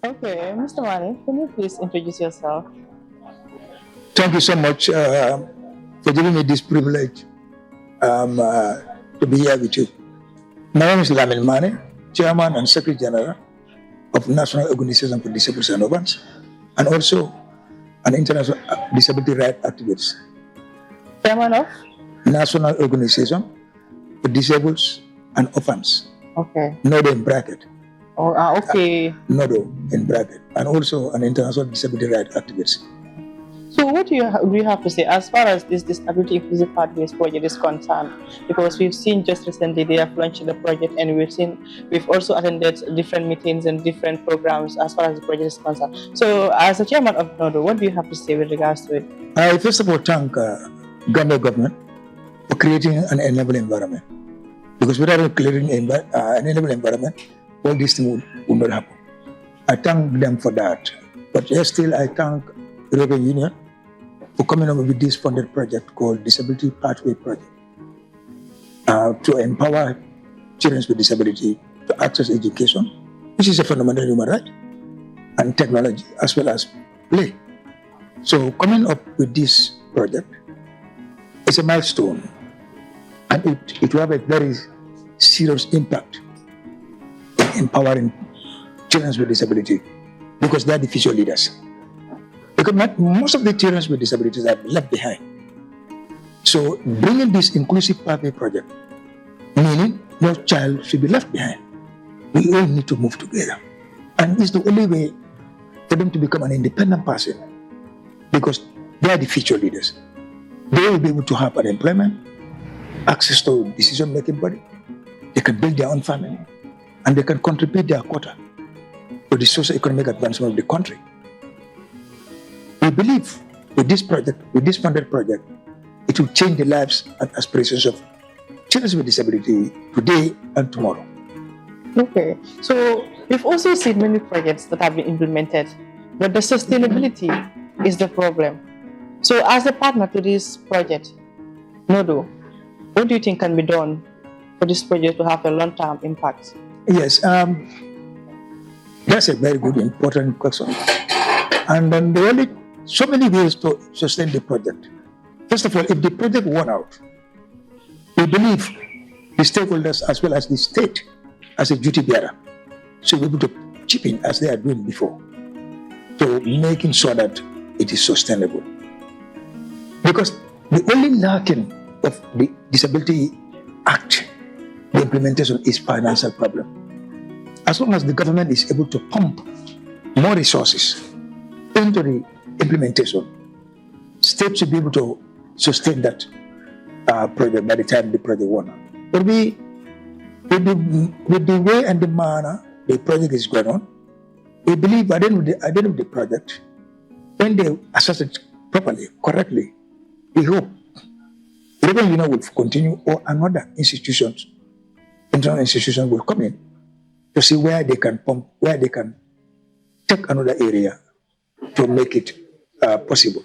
Okay, Mr. Manneh, can you please introduce yourself? Thank you so much for giving me this privilege um, uh, to be here with you. My name is Lamin Manneh, Chairman and Secretary General of National Organization for Disabled and Orphans, and also an international disability rights activist. Chairman of? National Organization for Disabled and Orphans, Okay. NODO in bracket, Oh, okay. NODO in bracket, and also an international disability rights activist. So what do you have to say as far as this Disability Inclusive Pathways project is concerned? Because we've seen just recently they have launched the project, and we've also attended different meetings and different programs as far as the project is concerned. So as a chairman of NODO, what do you have to say with regards to it? I first of all thank Gambia government for creating an enabling environment. Because without creating an enabling environment, all these things would not happen. I thank them for that. But yes, still I thank the European Union for coming up with this funded project called Disability Pathway Project to empower children with disability to access education, which is a fundamental human right, and technology as well as play. So coming up with this project is a milestone, and it will have a very serious impact in empowering children with disability, because they are the future leaders. Because most of the children with disabilities are left behind. So bringing this inclusive pathway project, meaning no child should be left behind. We all need to move together. And it's the only way for them to become an independent person, because they are the future leaders. They will be able to have unemployment, access to decision-making body. They can build their own family, and they can contribute their quota to the socio-economic advancement of the country. We believe with this project, with this funded project, it will change the lives and aspirations of children with disability today and tomorrow. Okay, so we've also seen many projects that have been implemented, but the sustainability is the problem. So as a partner to this project, NODO, what do you think can be done for this project to have a long-term impact? Yes, that's a very good, important question. And then there are only so many ways to sustain the project. First of all, if the project won out, we believe the stakeholders as well as the state as a duty bearer should be able to chip in as they are doing before, to making sure that it is sustainable. Because the only lacking of the Disability Act, the implementation, is financial problem. As long as the government is able to pump more resources into the implementation, states should be able to sustain that project by the time the project won out. But with the way and the manner the project is going on, we believe at the end of the project, when they assess it properly, correctly, we hope the European Union will continue, or another institutions, international institutions will come in to see where they can pump, where they can take another area to make it possible.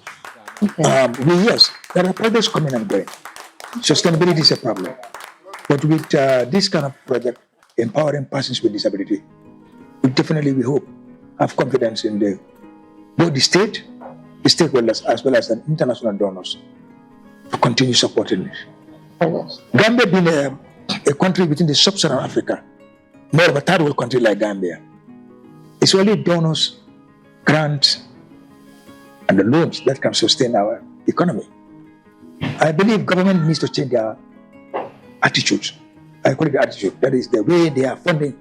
Okay. Yes, there are projects coming and going. Sustainability is a problem. But with this kind of project, empowering persons with disability, we definitely, we hope, have confidence in both the state, the stakeholders, as well as the international donors to continue supporting it. Yes. Gambia being a country within the sub-Saharan Africa, more of a third world country like Gambia, it's only donors, grants, and the loans that can sustain our economy. I believe government needs to change their attitudes. I call it the attitude. That is the way they are funding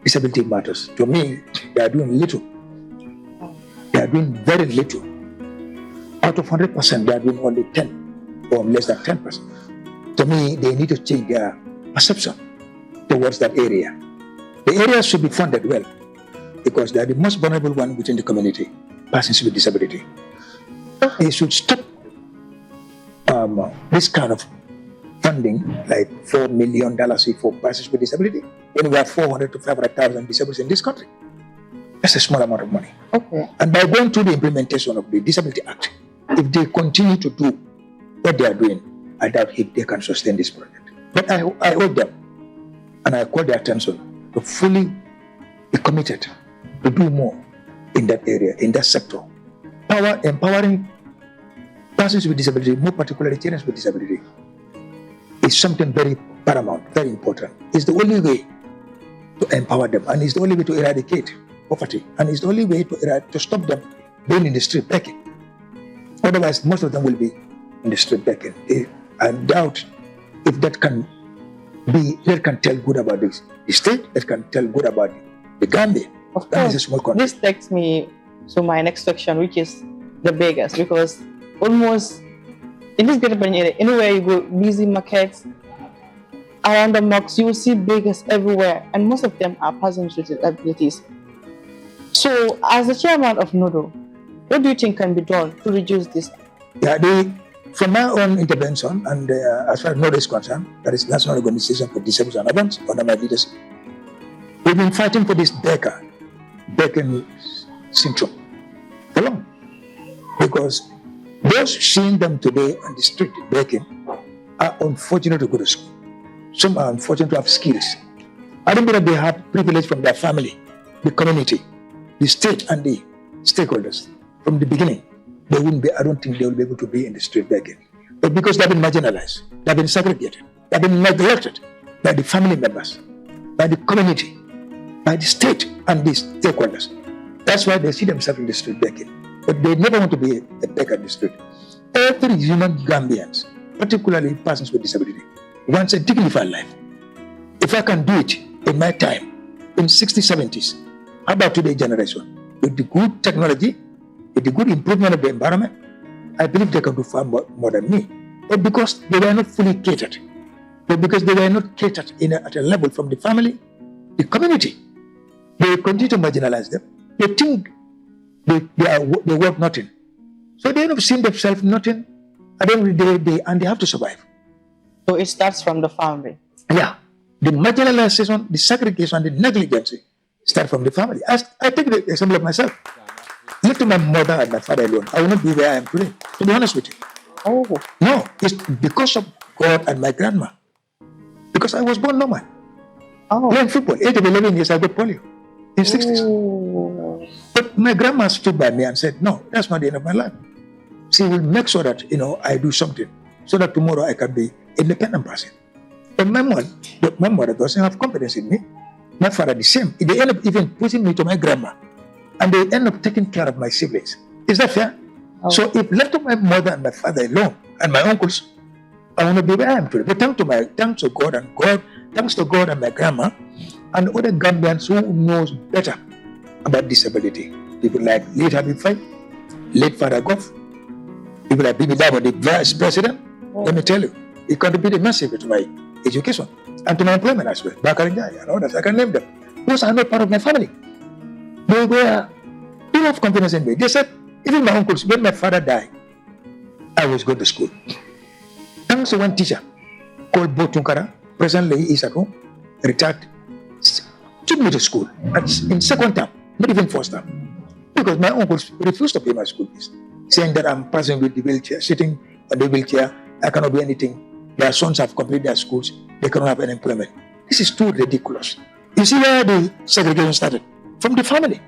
disability matters. To me, they are doing little. They are doing very little. Out of 100%, they are doing only 10 or less than 10%. To me, they need to change their perception towards that area. The areas should be funded well, because they are the most vulnerable one within the community, persons with disability. They should stop this kind of funding, like $4 million for persons with disability, when we have 400 to 500,000 disabled in this country. That's a small amount of money. Okay. And by going through the implementation of the Disability Act, if they continue to do what they are doing, I doubt if they can sustain this project. But I hold them, and I call their attention to fully be committed to do more in that area, in that sector. Empowering persons with disability, more particularly children with disability, is something very paramount, very important. It's the only way to empower them, and it's the only way to eradicate poverty, and it's the only way to stop them being in the street begging. Otherwise, most of them will be in the street begging. I doubt if that can tell good about the state, that can tell good about the Gambia. Of course, this takes me to my next section, which is the beggars, because almost in this greater Banana area, anywhere you go, busy markets, around the mosques, you will see beggars everywhere, and most of them are persons with disabilities. So, as the chairman of NODO, what do you think can be done to reduce this? Yeah, from my own intervention, and as far as NODO is concerned, that is National Organization for Disabled and Orphans, under my leadership, we've been fighting for this begging syndrome for long. Because those seeing them today on the street begging are unfortunate to go to school. Some are unfortunate to have skills. I don't believe they have privilege from their family, the community, the state, and the stakeholders. From the beginning, I don't think they will be able to be in the street begging. But because they've been marginalized, they've been segregated, they've been neglected by the family members, by the community, by the state and the stakeholders. That's why they see themselves in the street begging. But they never want to be a beggar in the street. Every human Gambians, particularly persons with disability, wants a dignified life. If I can do it in my time, in 60s, 70s, how about today's generation? With the good technology, with the good improvement of the environment, I believe they can do far more than me. But because they were not fully catered, but because they were not catered at a level from the family, the community, they continue to marginalize them. They think they worth nothing. So they end up seeing themselves nothing at the end of the day, and they have to survive. So it starts from the family. Yeah. The marginalization, the segregation, the negligence start from the family. I take the example of myself. Look to my mother and my father alone, I will not be where I am today, to be honest with you. Oh. No, it's because of God and my grandma. Because I was born normal. Oh. Playing football, age of 11 years, I got polio in 60s. Oh. But my grandma stood by me and said, no, that's not the end of my life. She will make sure that, I do something so that tomorrow I can be independent person. But my mother doesn't have confidence in me. My father the same. They end up even pushing me to my grandma. And they end up taking care of my siblings. Is that fair? Oh. So if left to my mother and my father alone, and my uncles, I want to be where I am today. But thanks to God and my grandma, and other Gambians who knows better about disability. People like late Habib Faye, late Father Goff, people like Bibi Dabo, the vice president. Oh. Let me tell you, it contributed massively to my education and to my employment as well. Bakari Njai and others, I can name them. Those are not part of my family. They were full of confidence in me. They said, even my uncles, when my father died, I was going to school. Thanks to one teacher called Bo Tunkara, presently is at home, retired, took me to school in second term, not even first term. Because my uncles refused to pay my school fees, saying that I'm person with the wheelchair, sitting on the wheelchair, I cannot do anything. Their sons have completed their schools, they cannot have any employment. This is too ridiculous. You see where the segregation started? From the family.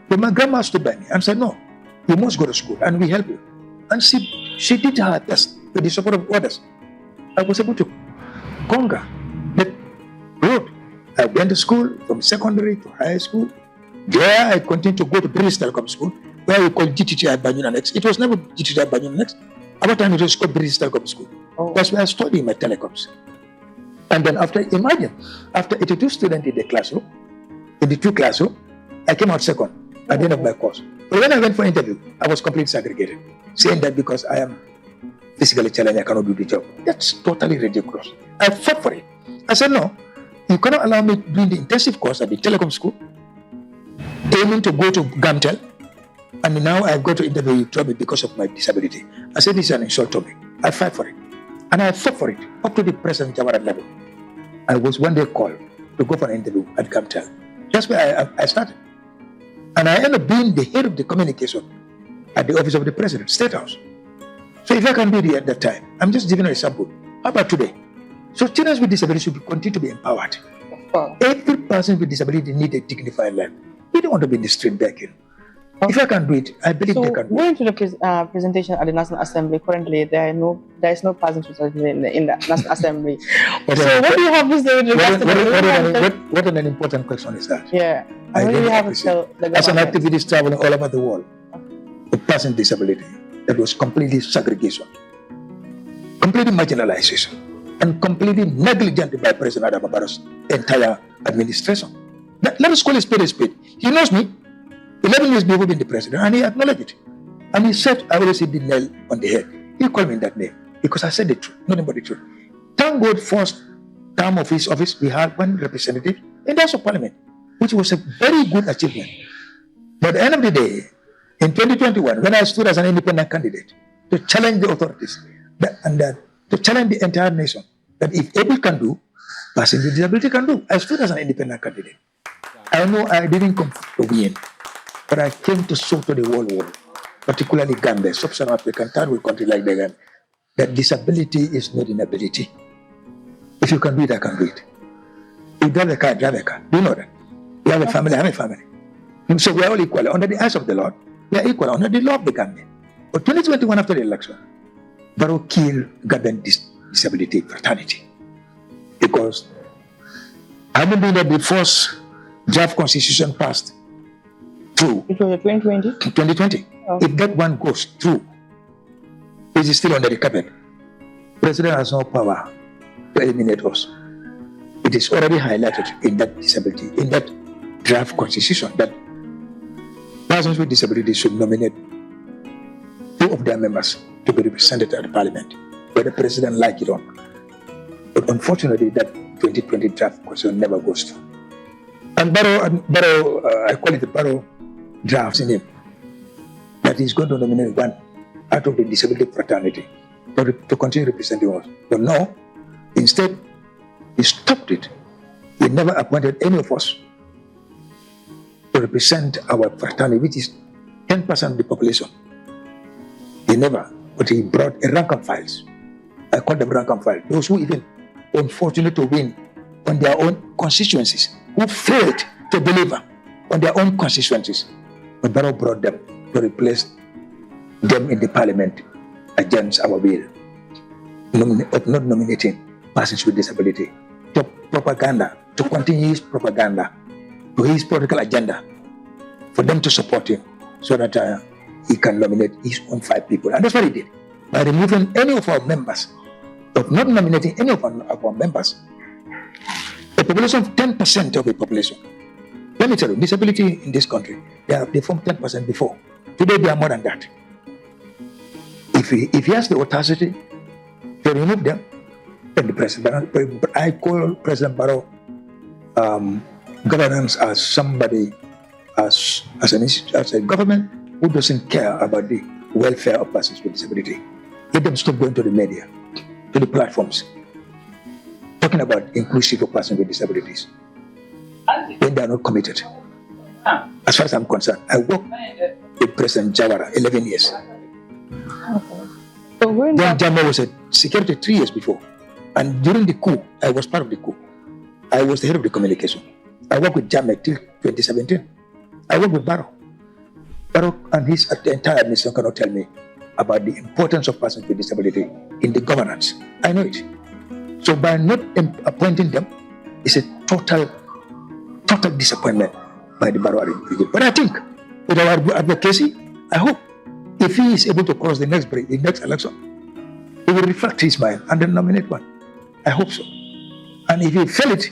But my grandma stood by me and said, no, you must go to school and we help you. And she did her best with the support of others. I was able to conquer that road. I went to school from secondary to high school. There I continued to go to British Telecom School, where we call GTTI Banyuna Next. It was never GTTI Banyuna Next. At that time it was called British Telecom School. Oh. That's where I studied my telecoms. And then after 82 students in the classroom, in the two classroom, I came out second at the end of my course. But when I went for interview, I was completely segregated, saying that because I am physically challenged, I cannot do the job. That's totally ridiculous. I fought for it. I said, no, you cannot allow me doing the intensive course at the telecom school, aiming to go to Gamtel, and now I go to interview you trouble because of my disability. I said, this is an insult to me. I fight for it. And I fought for it up to the President Jawara level. I was one day called to go for an interview at Gamtel. That's where I started. And I ended up being the head of the communication at the office of the President, State House. So if I can do it at that time, I'm just giving an example. How about today? So children with disabilities should continue to be empowered. Every person with disability needs a dignified life. We don't want to be in the street begging. If I can do it, I believe they can do it. Going to the presentation at the National Assembly, currently there is no person in the National Assembly. What do you have to say with regards to what an important question is that? Yeah. What do you have to tell the government? As an activist traveling all over the world, a person with disability, that was completely segregation, completely marginalization, and completely negligent by President Adama Barrow's entire administration. Let us call a spade a spade. He knows me. 11 years before being the president, and he acknowledged it. And he said, I always hit the nail on the head. He called me that name because I said the truth, nothing but the truth. Thank God, first term of his office, we had one representative in the House of Parliament, which was a very good achievement. But at the end of the day, in 2021, when I stood as an independent candidate to challenge the authorities to challenge the entire nation, that if able can do, person with disability can do. I stood as an independent candidate. I know I didn't come to win. But I came to show to the whole world, particularly Gambia, sub-Saharan African, third world country like the Gambia, that disability is not inability. If you can do it, I can do it. You drive a car, drive a car. Do you know that? You have a family, I have a family. And so we are all equal. Under the eyes of the Lord, we are equal under the law of the Gambia. But 2021 after the election, Barrow killed Gambian disability fraternity. Because having been that the first draft constitution passed, through. It was 2020? 2020. Oh. If that one goes through, it is still under the carpet. President has no power to eliminate us. It is already highlighted in that disability, in that draft constitution, that persons with disabilities should nominate 2 of their members to be represented at the parliament, whether the president like it or not. But unfortunately, that 2020 draft constitution never goes through. And Barrow, I call it the Barrow drafts in him, that he's going to nominate one out of the disability fraternity to continue representing us. But no, instead, he stopped it. He never appointed any of us to represent our fraternity, which is 10% of the population. He never, but he brought a rank and files. I call them rank and files. Those who even unfortunate to win on their own constituencies, who failed to deliver on their own constituencies. But Barrow brought them to replace them in the parliament against our will, of not nominating persons with disability, to propaganda, to continue his propaganda, to his political agenda, for them to support him so that he can nominate his own 5 people. And that's what he did. By removing any of our members, of not nominating any of our members, a population of 10% of the population. Let me tell you, disability in this country, they formed 10% before. Today they are more than that. If he has the audacity to remove them, then the president, I call President Barrow governance as somebody, as a government who doesn't care about the welfare of persons with disability. Let them stop going to the media, to the platforms, talking about inclusive of persons with disabilities, when they are not committed. As far as I'm concerned, I worked with President Jawara 11 years. So then Jama was a security 3 years before. And during the coup, I was part of the coup. I was the head of the communication. I worked with Jama till 2017. I worked with Barrow. Barrow and his entire administration cannot tell me about the importance of persons with disability in the governance. I know it. So by not appointing them, it's a total disappointment by the Barrow regime. But I think with our advocacy, I hope if he is able to cross the next election, he will reflect his mind and then nominate one. I hope so. And if he fail it,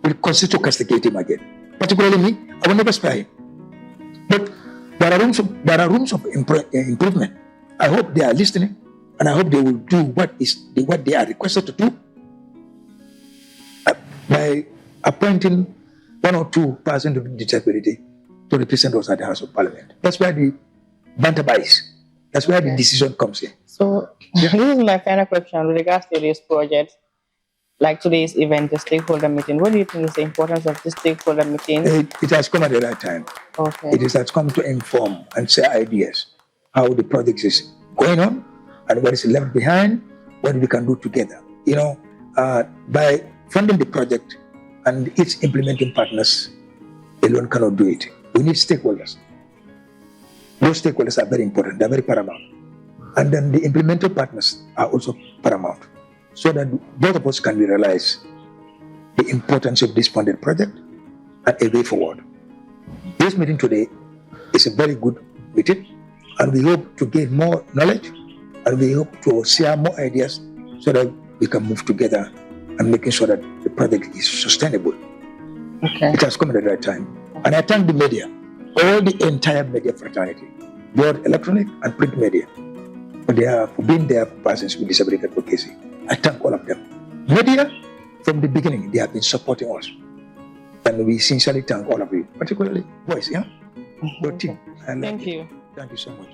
we'll consider to castigate him again. Particularly me, I will never spare him. But there are rooms of improvement. I hope they are listening, and I hope they will do what they are requested to do by appointing 1 or 2 persons with disability to represent us at the House of Parliament. That's where the banter is. That's where the decision comes in. So this is my final question with regards to this project. Like today's event, the stakeholder meeting. What do you think is the importance of this stakeholder meeting? It has come at the right time. Okay. It has come to inform and share ideas, how the project is going on, and what is left behind, what we can do together. You know, by funding the project and its implementing partners alone cannot do it. We need stakeholders. Those stakeholders are very important, they're very paramount. And then the implemental partners are also paramount, so that both of us can realize the importance of this funded project and a way forward. This meeting today is a very good meeting, and we hope to gain more knowledge, and we hope to share more ideas so that we can move together and making sure that the project is sustainable. Okay. It has come at the right time. And I thank the media, all the entire media fraternity, both electronic and print media, for being there for persons with disability advocacy. I thank all of them. Media, from the beginning, they have been supporting us. And we sincerely thank all of you, particularly boys, yeah? Your team. Thank you. Thank you so much.